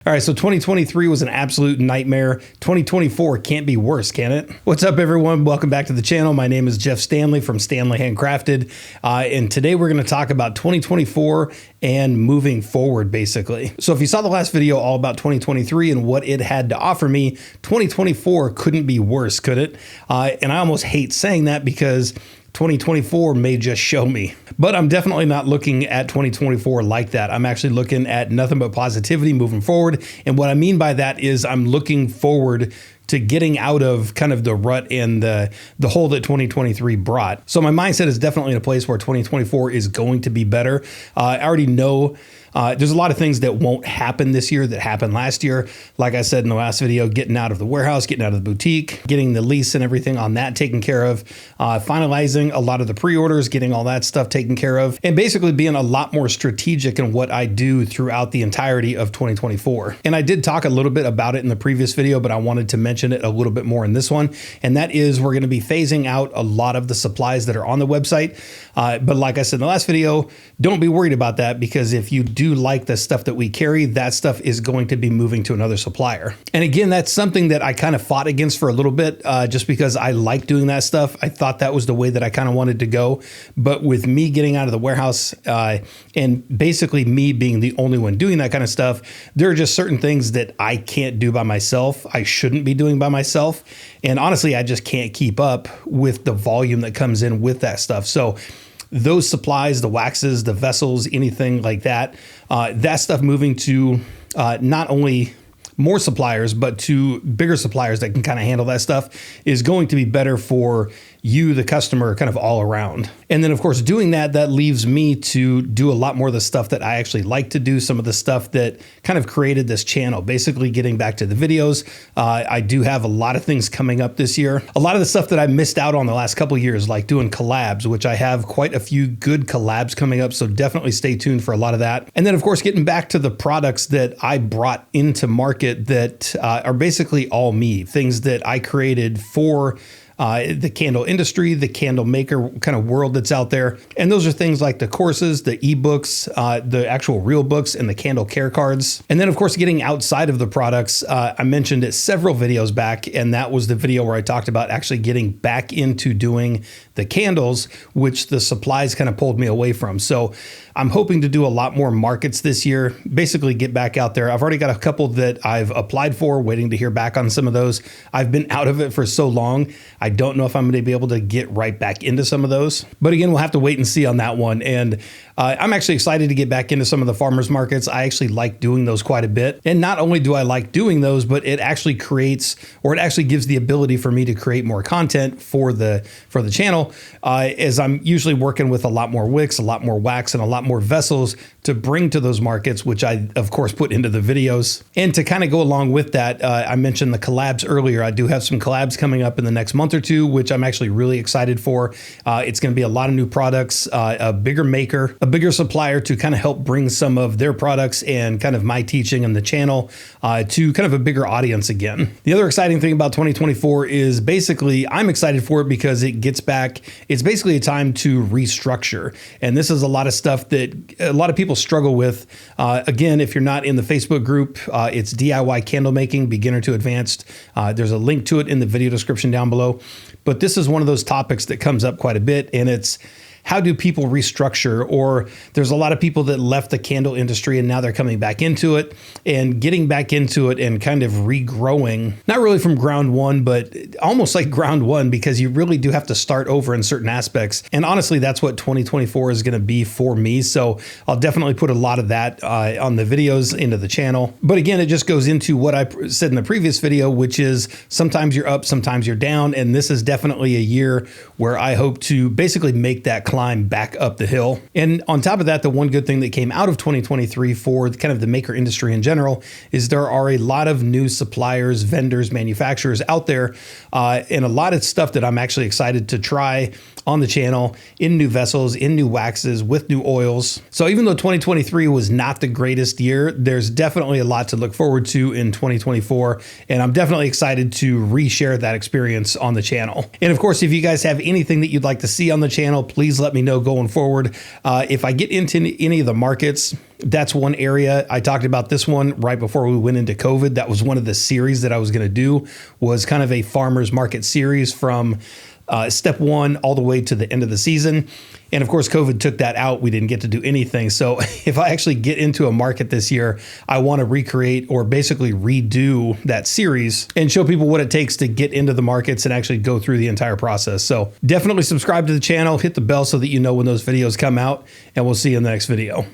All right, so 2023 was an absolute nightmare. 2024 can't be worse, can it? What's up, everyone? Welcome back to the channel. My name is Jeff Standley from Standley Handcrafted, and today we're going to talk about 2024 and moving forward, basically. So if you saw the last video all about 2023 and what it had to offer me, 2024 couldn't be worse, could it? And I almost hate saying that because 2024 may just show me, but I'm definitely not looking at 2024 like that. I'm actually looking at nothing but positivity moving forward. And what I mean by that is I'm looking forward to getting out of kind of the rut and the hole that 2023 brought. So my mindset is definitely in a place where 2024 is going to be better. I already know there's a lot of things that won't happen this year that happened last year. Like I said in the last video, getting out of the warehouse, getting out of the boutique, getting the lease and everything on that taken care of, finalizing a lot of the pre-orders, getting all that stuff taken care of, and basically being a lot more strategic in what I do throughout the entirety of 2024. And I did talk a little bit about it in the previous video, but I wanted to mention it a little bit more in this one. And that is we're going to be phasing out a lot of the supplies that are on the website. But like I said in the last video, don't be worried about that, because if you do like the stuff that we carry, that stuff is going to be moving to another supplier. And again, that's something that I kind of fought against for a little bit, just because I like doing that stuff. I thought that was the way that I kind of wanted to go. But with me getting out of the warehouse and basically me being the only one doing that kind of stuff, there are just certain things that I can't do by myself. I shouldn't be doing by myself. And honestly, I just can't keep up with the volume that comes in with that stuff. So those supplies, the waxes, the vessels, anything like that, that stuff moving to not only more suppliers, but to bigger suppliers that can kind of handle that stuff is going to be better for you, the customer, kind of all around. And then of course, doing that, that leaves me to do a lot more of the stuff that I actually like to do, some of the stuff that kind of created this channel, basically getting back to the videos. I do have a lot of things coming up this year. A lot of the stuff that I missed out on the last couple of years, like doing collabs, which I have quite a few good collabs coming up. So definitely stay tuned for a lot of that. And then of course, getting back to the products that I brought into market that are basically all me, things that I created for the candle industry, the candle maker kind of world that's out there. And those are things like the courses, the ebooks, the actual real books, and the candle care cards. And then of course, getting outside of the products, I mentioned it several videos back, and that was the video where I talked about actually getting back into doing the candles, which the supplies kind of pulled me away from. So I'm hoping to do a lot more markets this year, basically get back out there. I've already got a couple that I've applied for, waiting to hear back on some of those. I've been out of it for so long. I don't know if I'm going to be able to get right back into some of those. But again, we'll have to wait and see on that one. And I'm actually excited to get back into some of the farmers markets. I actually like doing those quite a bit. And not only do I like doing those, but it actually creates, or it actually gives the ability for me to create more content for the channel, as I'm usually working with a lot more wicks, a lot more wax, and a lot more vessels to bring to those markets, which I, of course, put into the videos. And to kind of go along with that, I mentioned the collabs earlier. I do have some collabs coming up in the next month or two, which I'm actually really excited for. It's going to be a lot of new products, a bigger maker, a bigger supplier to kind of help bring some of their products and kind of my teaching and the channel to kind of a bigger audience again. The other exciting thing about 2024 is basically I'm excited for it because it gets back. It's basically a time to restructure. And this is a lot of stuff that a lot of people struggle with. Again, if you're not in the Facebook group, it's DIY candle making, beginner to advanced. There's a link to it in the video description down below. But this is one of those topics that comes up quite a bit, and it's how do people restructure? Or there's a lot of people that left the candle industry and now they're coming back into it and getting back into it and kind of regrowing, not really from ground one, but almost like ground one, because you really do have to start over in certain aspects. And honestly, that's what 2024 is going to be for me. So I'll definitely put a lot of that on the videos into the channel. But again, it just goes into what I said in the previous video, which is sometimes you're up, sometimes you're down. And this is definitely a year where I hope to basically make that climb back up the hill. And on top of that, the one good thing that came out of 2023 for kind of the maker industry in general is there are a lot of new suppliers, vendors, manufacturers out there, and a lot of stuff that I'm actually excited to try on the channel in new vessels, in new waxes, with new oils. So even though 2023 was not the greatest year, there's definitely a lot to look forward to in 2024. And I'm definitely excited to reshare that experience on the channel. And of course, if you guys have anything that you'd like to see on the channel, please let me know going forward. If I get into any of the markets, That's one area. I talked about this one right before we went into COVID. That was one of the series that I was going to do, was kind of a farmer's market series from step one all the way to the end of the season. And of course, COVID took that out. We didn't get to do anything. So if I actually get into a market this year, I want to recreate or basically redo that series and show people what it takes to get into the markets and actually go through the entire process. So definitely subscribe to the channel, hit the bell so that you know when those videos come out, and we'll see you in the next video.